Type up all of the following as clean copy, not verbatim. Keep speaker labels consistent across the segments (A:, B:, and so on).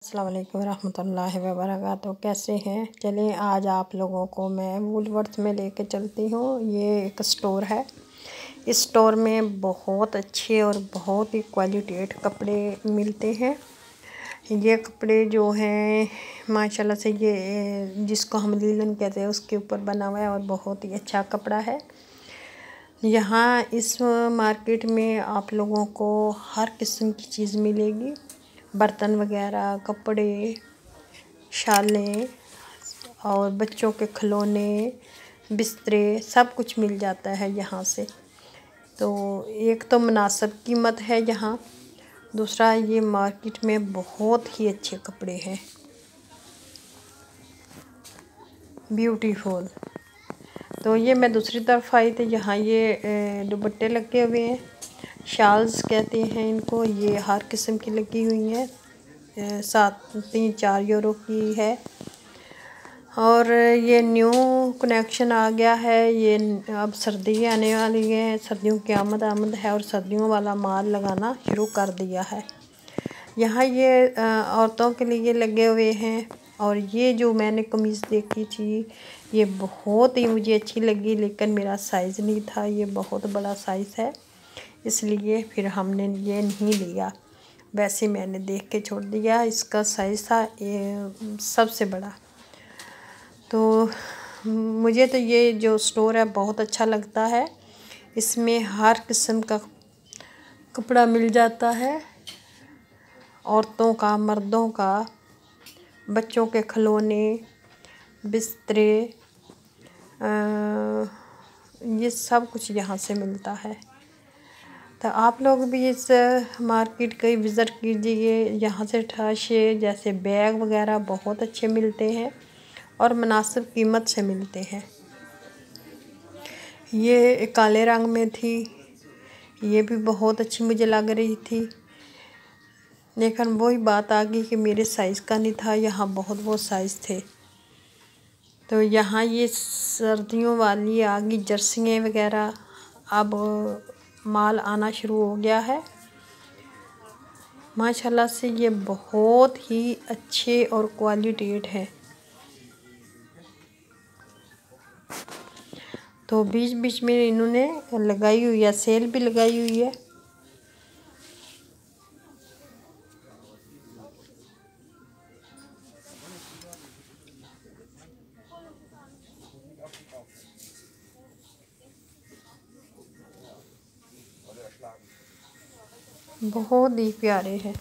A: अस्सलाम वालेकुम रहमतुल्लाहि व बरकातहू। कैसे हैं? चलें आज आप लोगों को मैं वूलवर्थ में लेके चलती हूँ। ये एक स्टोर है। इस स्टोर में बहुत अच्छे और बहुत ही क्वालिटेट कपड़े मिलते हैं। ये कपड़े जो हैं माशाल्लाह से ये जिसको हम लीलन कहते हैं उसके ऊपर बना हुआ है और बहुत ही अच्छा कपड़ा है। यहाँ इस मार्केट में आप लोगों को हर किस्म की चीज़ मिलेगी। बर्तन वगैरह, कपड़े, शालें और बच्चों के खिलौने, बिस्तरे सब कुछ मिल जाता है यहाँ से। तो एक तो मुनासिब कीमत है यहाँ, दूसरा ये मार्केट में बहुत ही अच्छे कपड़े हैं, ब्यूटीफुल। तो ये मैं दूसरी तरफ आई थी, यहाँ ये दुपट्टे लगे हुए हैं, शाल्स कहते हैं इनको। ये हर किस्म की लगी हुई हैं, 3-4 यूरो की है। और ये न्यू कनेक्शन आ गया है। ये अब सर्दी आने वाली है, सर्दियों की आमद है और सर्दियों वाला माल लगाना शुरू कर दिया है। यहाँ ये औरतों के लिए लगे हुए हैं। और ये जो मैंने कमीज़ देखी थी ये बहुत ही मुझे अच्छी लगी, लेकिन मेरा साइज़ नहीं था। ये बहुत बड़ा साइज़ है, इसलिए फिर हमने ये नहीं लिया। वैसे मैंने देख के छोड़ दिया। इसका साइज़ था ये सबसे बड़ा। तो मुझे तो ये जो स्टोर है बहुत अच्छा लगता है। इसमें हर किस्म का कपड़ा मिल जाता है, औरतों का, मर्दों का, बच्चों के खिलौने, बिस्तरे, ये सब कुछ यहाँ से मिलता है। तो आप लोग भी इस मार्केट का विज़िट कीजिए। यहाँ से ठाशे जैसे बैग वगैरह बहुत अच्छे मिलते हैं और मुनासिब कीमत से मिलते हैं। ये काले रंग में थी, ये भी बहुत अच्छी मुझे लग रही थी, लेकिन वही बात आ गई कि मेरे साइज़ का नहीं था। यहाँ बहुत साइज़ थे। तो यहाँ ये सर्दियों वाली आ गई जर्सियाँ वगैरह, अब माल आना शुरू हो गया है। माशाल्लाह से ये बहुत ही अच्छे और क्वालिटेट है। तो बीच बीच में इन्होंने लगाई हुई है, सेल भी लगाई हुई है। बहुत ही प्यारे हैं।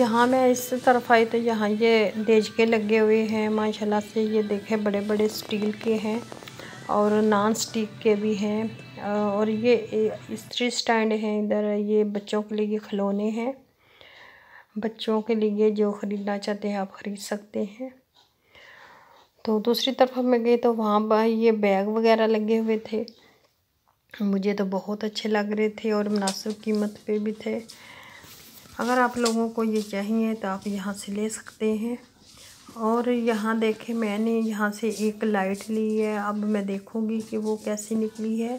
A: यहाँ मैं इस तरफ आई तो यहाँ ये देजके लगे हुए हैं माशाल्लाह से। ये देखें बड़े बड़े स्टील के हैं और नॉन स्टिक के भी हैं। और ये इस्त्री स्टैंड है इधर। ये बच्चों के लिए खिलौने हैं, बच्चों के लिए जो ख़रीदना चाहते हैं आप ख़रीद सकते हैं। तो दूसरी तरफ मैं गई तो वहाँ पर ये बैग वगैरह लगे हुए थे, मुझे तो बहुत अच्छे लग रहे थे और मुनासिब कीमत पे भी थे। अगर आप लोगों को ये चाहिए तो आप यहाँ से ले सकते हैं। और यहाँ देखें मैंने यहाँ से एक लाइट ली है, अब मैं देखूँगी कि वो कैसी निकली है।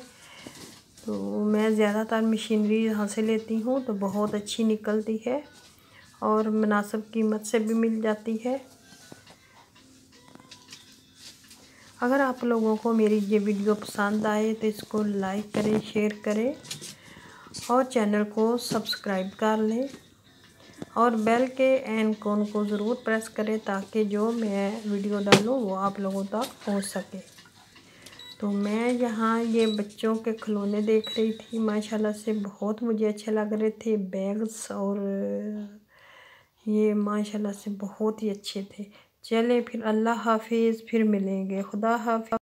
A: तो मैं ज़्यादातर मशीनरी यहाँ से लेती हूँ तो बहुत अच्छी निकलती है और मुनासिब कीमत से भी मिल जाती है। अगर आप लोगों को मेरी ये वीडियो पसंद आए तो इसको लाइक करें, शेयर करें और चैनल को सब्सक्राइब कर लें और बेल के आइकन को ज़रूर प्रेस करें ताकि जो मैं वीडियो डालूँ वो आप लोगों तक पहुंच सके। तो मैं यहाँ ये बच्चों के खिलौने देख रही थी, माशाल्लाह से बहुत मुझे अच्छे लग रहे थे। बैग्स और ये माशाल्लाह से बहुत ही अच्छे थे। चले फिर अल्लाह हाफिज़, फिर मिलेंगे। खुदा हाफिज़।